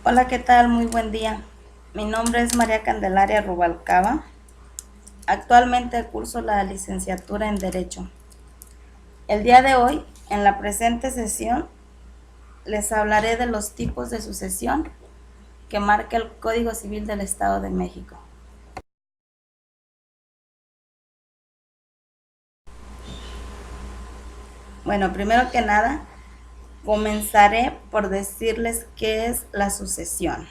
Hola, ¿qué tal? Muy buen día. Mi nombre es María Candelaria Rubalcaba. Actualmente curso la licenciatura en Derecho. El día de hoy, en la presente sesión, les hablaré de los tipos de sucesión que marca el Código Civil del Estado de México. Bueno, primero que nada, comenzaré por decirles qué es la sucesión.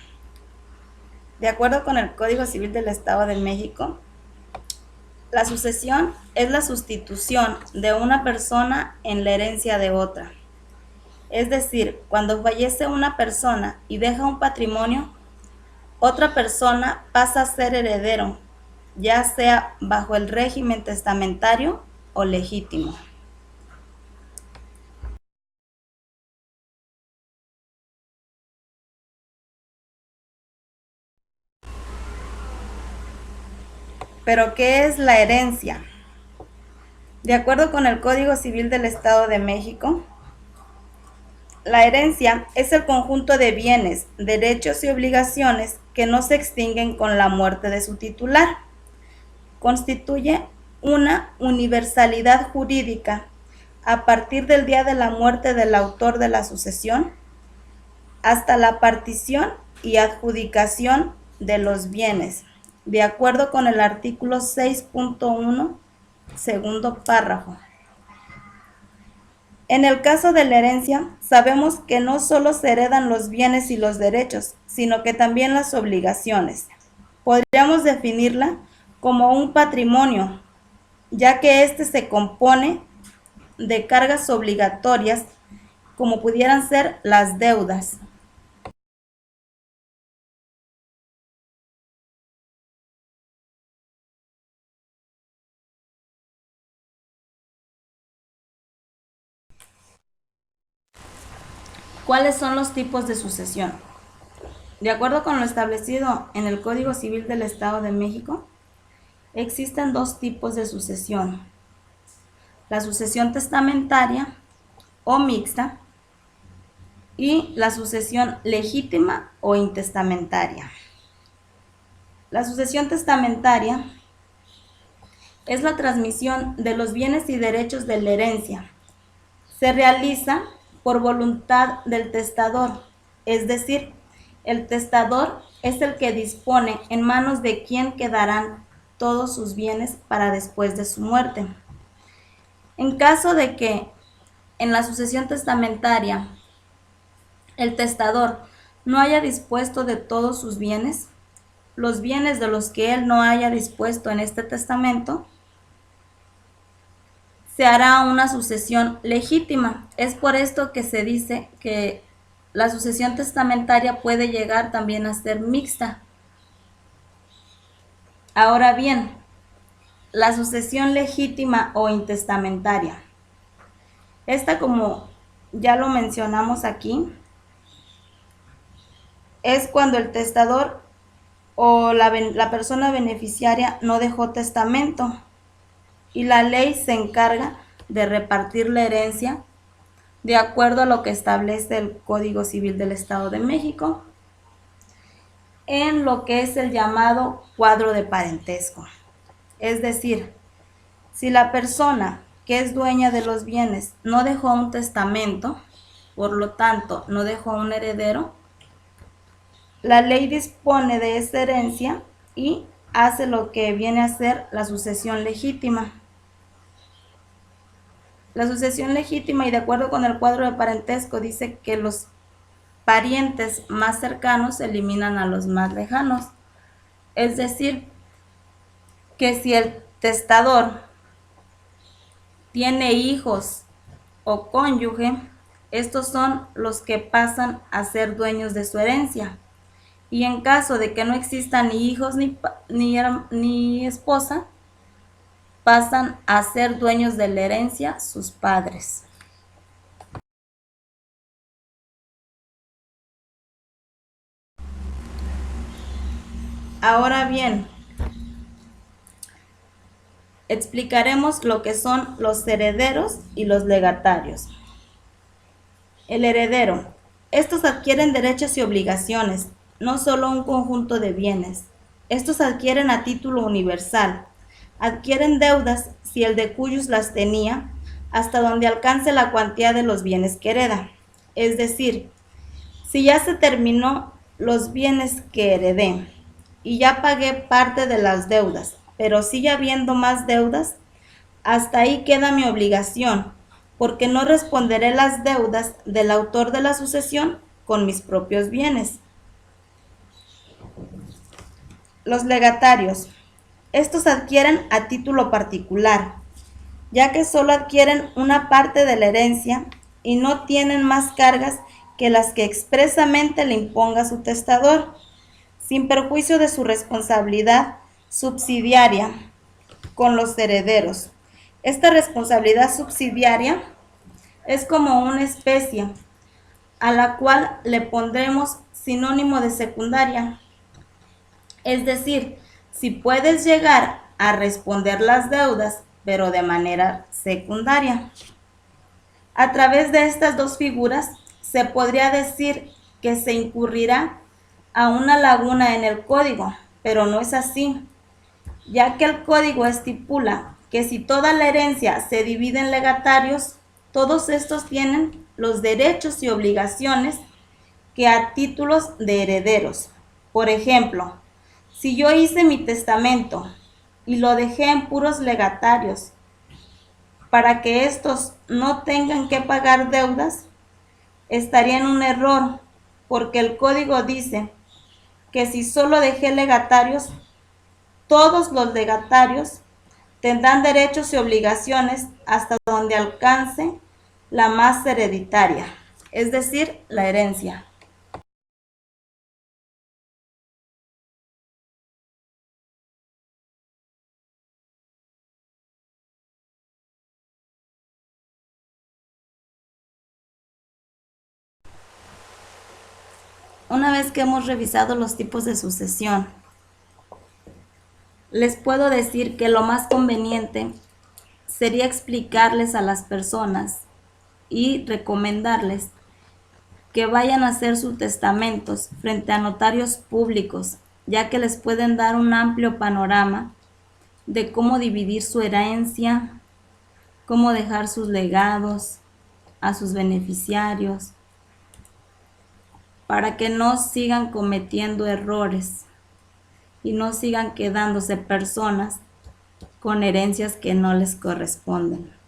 De acuerdo con el Código Civil del Estado de México, la sucesión es la sustitución de una persona en la herencia de otra. Es decir, cuando fallece una persona y deja un patrimonio, otra persona pasa a ser heredero, ya sea bajo el régimen testamentario o legítimo. ¿Pero qué es la herencia? De acuerdo con el Código Civil del Estado de México, la herencia es el conjunto de bienes, derechos y obligaciones que no se extinguen con la muerte de su titular. Constituye una universalidad jurídica a partir del día de la muerte del autor de la sucesión hasta la partición y adjudicación de los bienes, de acuerdo con el artículo 6.1, segundo párrafo. En el caso de la herencia, sabemos que no solo se heredan los bienes y los derechos, sino que también las obligaciones. Podríamos definirla como un patrimonio, ya que éste se compone de cargas obligatorias, como pudieran ser las deudas. ¿Cuáles son los tipos de sucesión? De acuerdo con lo establecido en el Código Civil del Estado de México, existen dos tipos de sucesión: la sucesión testamentaria o mixta y la sucesión legítima o intestamentaria. La sucesión testamentaria es la transmisión de los bienes y derechos de la herencia. Se realiza por voluntad del testador, es decir, el testador es el que dispone en manos de quien quedarán todos sus bienes para después de su muerte. En caso de que en la sucesión testamentaria el testador no haya dispuesto de todos sus bienes, los bienes de los que él no haya dispuesto en este testamento, se hará una sucesión legítima. Es por esto que se dice que la sucesión testamentaria puede llegar también a ser mixta. Ahora bien, la sucesión legítima o intestamentaria. Esta, como ya lo mencionamos aquí, es cuando el testador o la persona beneficiaria no dejó testamento y la ley se encarga de repartir la herencia de acuerdo a lo que establece el Código Civil del Estado de México en lo que es el llamado cuadro de parentesco. Es decir, si la persona que es dueña de los bienes no dejó un testamento, por lo tanto no dejó un heredero, la ley dispone de esa herencia y hace lo que viene a ser la sucesión legítima. La sucesión legítima, y de acuerdo con el cuadro de parentesco, dice que los parientes más cercanos eliminan a los más lejanos. Es decir, que si el testador tiene hijos o cónyuge, estos son los que pasan a ser dueños de su herencia. Y en caso de que no existan ni hijos ni esposa, pasan a ser dueños de la herencia sus padres. Ahora bien, explicaremos lo que son los herederos y los legatarios. El heredero Estos adquieren derechos y obligaciones, no solo un conjunto de bienes. Estos adquieren a título universal. Adquieren deudas si el de cuyos las tenía, hasta donde alcance la cuantía de los bienes que hereda. Es decir, si ya se terminó los bienes que heredé y ya pagué parte de las deudas, pero sigue habiendo más deudas, hasta ahí queda mi obligación, porque no responderé las deudas del autor de la sucesión con mis propios bienes. Los legatarios. Estos adquieren a título particular, ya que solo adquieren una parte de la herencia y no tienen más cargas que las que expresamente le imponga su testador, sin perjuicio de su responsabilidad subsidiaria con los herederos. Esta responsabilidad subsidiaria es como una especie a la cual le pondremos sinónimo de secundaria. Es decir, si puedes llegar a responder las deudas, pero de manera secundaria. A través de estas dos figuras se podría decir que se incurrirá a una laguna en el código, pero no es así, ya que el código estipula que si toda la herencia se divide en legatarios, todos estos tienen los derechos y obligaciones que a títulos de herederos. Por ejemplo, si yo hice mi testamento y lo dejé en puros legatarios para que estos no tengan que pagar deudas, estaría en un error, porque el código dice que si solo dejé legatarios, todos los legatarios tendrán derechos y obligaciones hasta donde alcance la más hereditaria, es decir, la herencia. Una vez que hemos revisado los tipos de sucesión, les puedo decir que lo más conveniente sería explicarles a las personas y recomendarles que vayan a hacer sus testamentos frente a notarios públicos, ya que les pueden dar un amplio panorama de cómo dividir su herencia, cómo dejar sus legados a sus beneficiarios, para que no sigan cometiendo errores y no sigan quedándose personas con herencias que no les corresponden.